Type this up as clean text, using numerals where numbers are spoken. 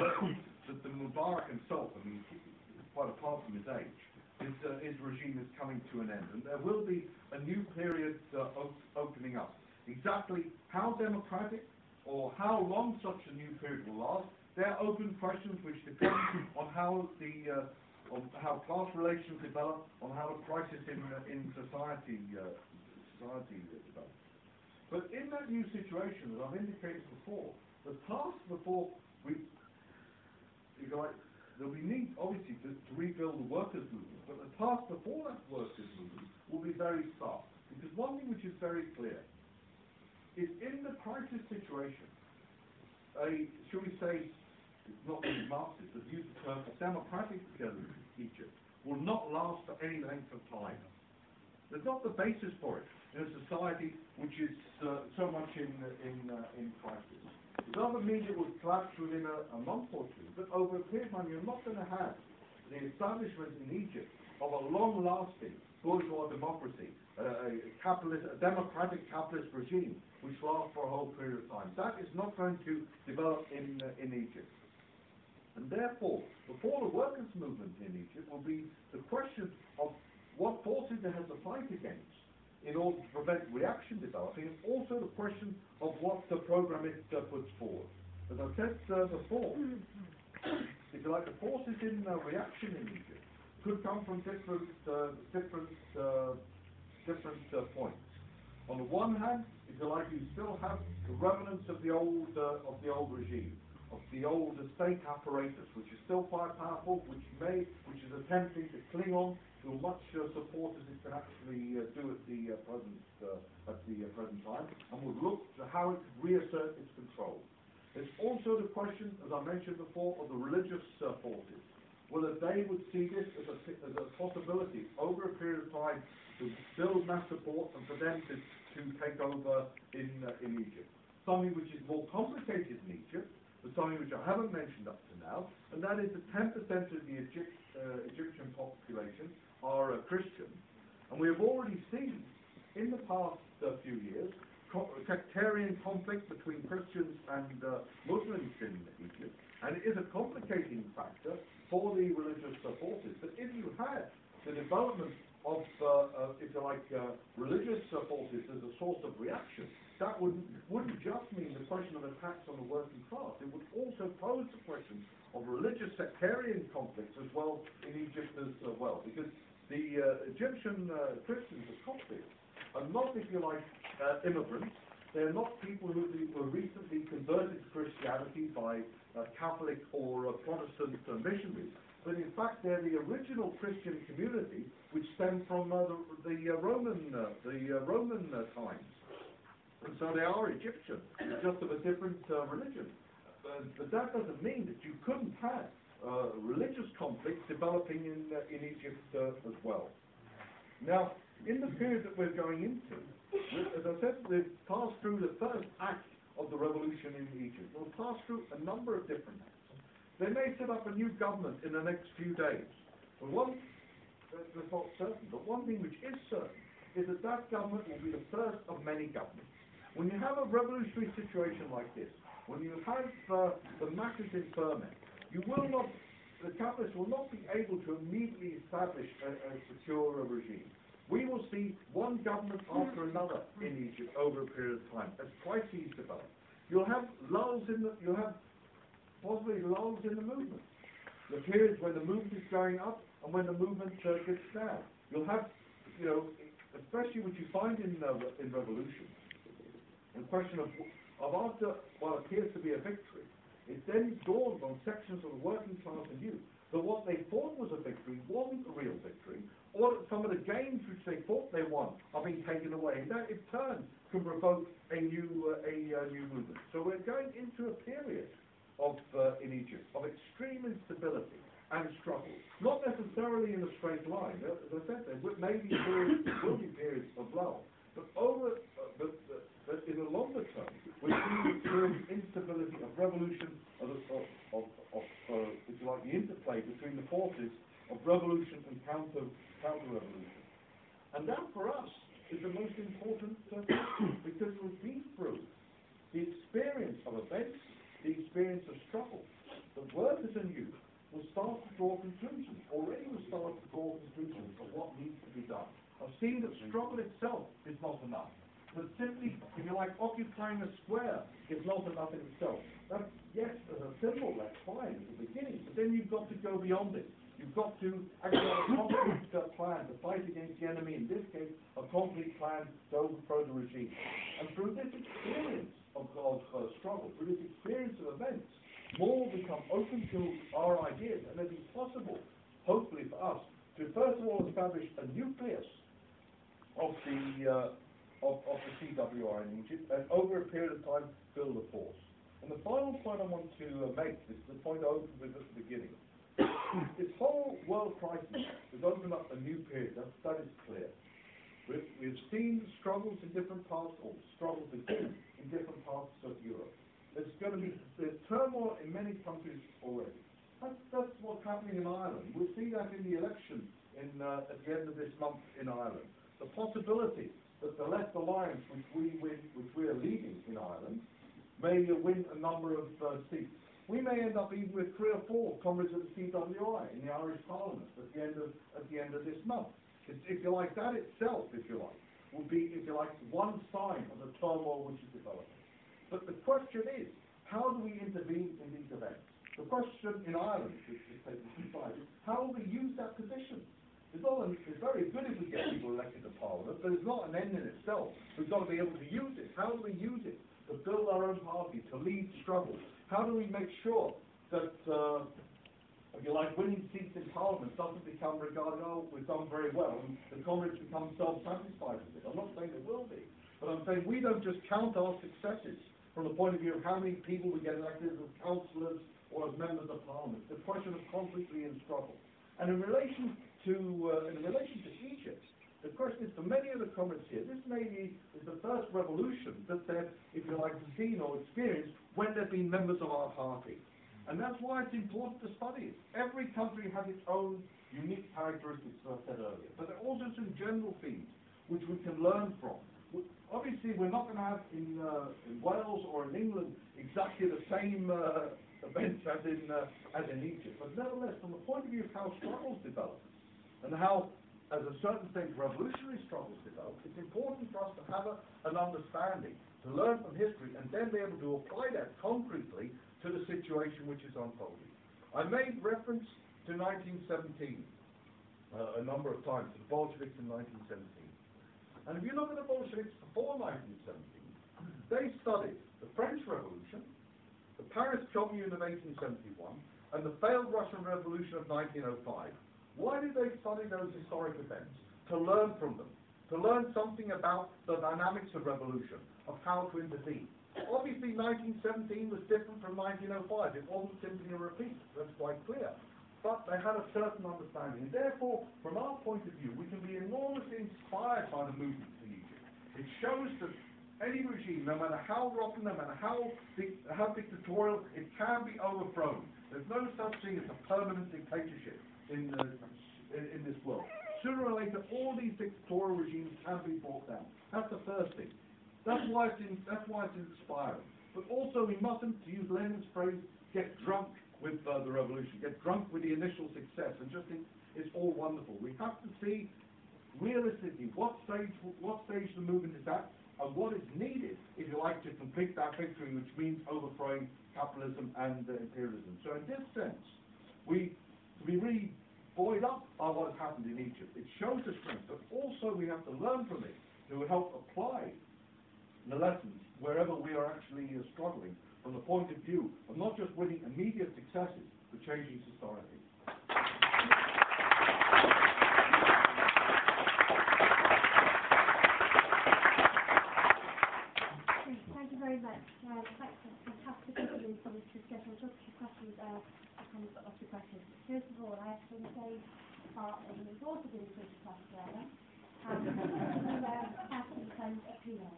certain that the Mubarak himself, I mean, quite apart from his age, his regime is coming to an end, and there will be a new period opening up. Exactly how democratic or how long such a new period will last, they're open questions which depend on how class relations develop, on how the crisis in society develops. But in that new situation, as I've indicated before, the task before we, there'll be need, obviously, to rebuild the workers' movement, but the task before that workers' movement will be very stark. Because one thing which is very clear is in the crisis situation, shall we say, not really Marxist, but use the term, a democratic Egypt will not last for any length of time. There's not the basis for it in a society which is so much in crisis. It doesn't mean it will collapse within a month or two, but over a period of time you're not going to have the establishment in Egypt of a long-lasting bourgeois democracy, a democratic capitalist regime which lasts for a whole period of time. That is not going to develop in Egypt. And therefore, before the workers' movement in Egypt will be the question of what forces it has to fight against in order to prevent reaction developing, and also the question of what the program it puts forward. As I said before, if you like, the forces in reaction in Egypt could come from different points. On the one hand, if you like, you still have the remnants of the old regime, of the old state apparatus, which is still quite powerful, which is attempting to cling on to as much support as it can actually do at the present time, and would look to how it could reassert its control. There's also the question, as I mentioned before, of the religious forces, whether they would see this as a possibility over a period of time to build mass support and for them to take over in Egypt. Something which is more complicated in Egypt, but something which I haven't mentioned up to now, and that is that 10% of the Egyptian population are Christian. And we have already seen in the past few years sectarian conflict between Christians and Muslims in Egypt, and it is a complicating factor for the religious forces. But if you had the development of, if you like, religious forces as a source of reaction, that wouldn't just mean the question of attacks on the working class. It would also pose the question of religious sectarian conflicts as well in Egypt as well, because the Egyptian Christians of Coptic are not, if you like, immigrants. They're not people who were recently converted to Christianity by Catholic or Protestant missionaries, but in fact they're the original Christian community which stemmed from the Roman times. And so they are Egyptian, just of a different religion. But that doesn't mean that you couldn't have religious conflicts developing in Egypt as well. Now, in the period that we're going into, as I said, we've passed through the first act of the revolution in Egypt. We'll pass through a number of different acts. They may set up a new government in the next few days. But that's not certain, but one thing which is certain is that that government will be the first of many governments. When you have a revolutionary situation like this, when you have the masses in ferment, the capitalists will not be able to immediately establish a secure regime. We will see one government after another in Egypt over a period of time as crises develop. You'll have possibly lulls in the movement. The periods when the movement is going up and when the movement gets down. You'll have, especially what you find in revolutions, the question of after what appears to be a victory, it then dawns on sections of the working class and youth that what they thought was a victory wasn't a real victory, or that some of the gains which they thought they won are being taken away, and that in turn can provoke a new movement. So we're going into a period in Egypt of extreme instability and struggle, not necessarily in a straight line. As I said, there will be periods of lull, but in the longer term, we're seeing the instability of revolution, if you like, the interplay between the forces of revolution and counter-revolution. And that, for us, is the most important question, because we've been through the experience of events, the experience of struggle, that workers and youth will start to draw conclusions. Already we're starting to draw conclusions of what needs to be done. I've seen that struggle itself is not enough. That simply, if you like, occupying a square is not enough in itself. That, yes, as a symbol, that's fine at the beginning, but then you've got to go beyond it. You've got to actually have a concrete plan to fight against the enemy, in this case, a concrete plan to overthrow the regime. And through this experience of struggle, through this experience of events, more will become open to our ideas, and it is possible, hopefully for us, to first of all establish a nucleus of the CWI in Egypt, and over a period of time build a force. And the final point I want to make, this is the point I opened with at the beginning. This whole world crisis has opened up a new period, that is clear. We've seen struggles in different parts, or struggles again in different parts of Europe. There's turmoil in many countries already. That's what's happening in Ireland. We'll see that in the election at the end of this month in Ireland. The possibility that the Left Alliance, which we are leading in Ireland, may win a number of seats. We may end up even with 3 or 4 comrades of the CWI in the Irish Parliament at the end of this month. If you like, that itself, if you like, will be, if you like, one sign of the turmoil which is developing. But the question is, how do we intervene in these events? The question in Ireland, which is taken aside, is how will we use that position? It's very good if we get people elected to Parliament, but it's not an end in itself. We've got to be able to use it. How do we use it? To build our own party, to lead struggle. How do we make sure that, if you like, winning seats in Parliament doesn't become regarded, oh, we've done very well, and the comrades become self-satisfied with it? I'm not saying it will be, but I'm saying we don't just count our successes from the point of view of how many people we get elected as councillors or as members of Parliament. It's a question of constantly in struggle. And in relation to Egypt, the question is, for many of the comrades here, this maybe is the first revolution that they've, if you like, seen or experienced when they've been members of our party. And that's why it's important to study it. Every country has its own unique characteristics, as I said earlier. But there are also some general themes which we can learn from. Obviously, we're not going to have in Wales or in England exactly the same events as in Egypt. But nevertheless, from the point of view of how struggles develop, and how, as a certain stage, revolutionary struggles develop, it's important for us to have an understanding, to learn from history, and then be able to apply that concretely to the situation which is unfolding. I made reference to 1917 a number of times, to the Bolsheviks in 1917. And if you look at the Bolsheviks before 1917, they studied the French Revolution, the Paris Commune of 1871, and the failed Russian Revolution of 1905. Why did they study those historic events? To learn from them, to learn something about the dynamics of revolution, of how to intervene. Obviously, 1917 was different from 1905. It wasn't simply a repeat. That's quite clear. But they had a certain understanding. And therefore, from our point of view, we can be enormously inspired by the movements in Egypt. It shows that any regime, no matter how rotten, no matter how dictatorial, it can be overthrown. There's no such thing as a permanent dictatorship in this world. Sooner or later, all these dictatorial regimes can be brought down. That's the first thing. That's why it's inspiring. But also, we mustn't, to use Lenin's phrase, get drunk with the revolution, get drunk with the initial success, and just think it's all wonderful. We have to see realistically what stage the movement is at, and what is needed, if you like, to complete that victory, which means overthrowing capitalism and imperialism. So in this sense, we really buoyed up by what has happened in Egypt. It shows the strength, but also we have to learn from it to help apply the lessons wherever we are actually struggling, from the point of view of not just winning immediate successes, but changing society. Thank you very much. Quite fantastic incident for this discussion. I've got two questions. I've kind of got lots of questions. First of all, I have to say, we've also been a British class together, and we asked to defend a female.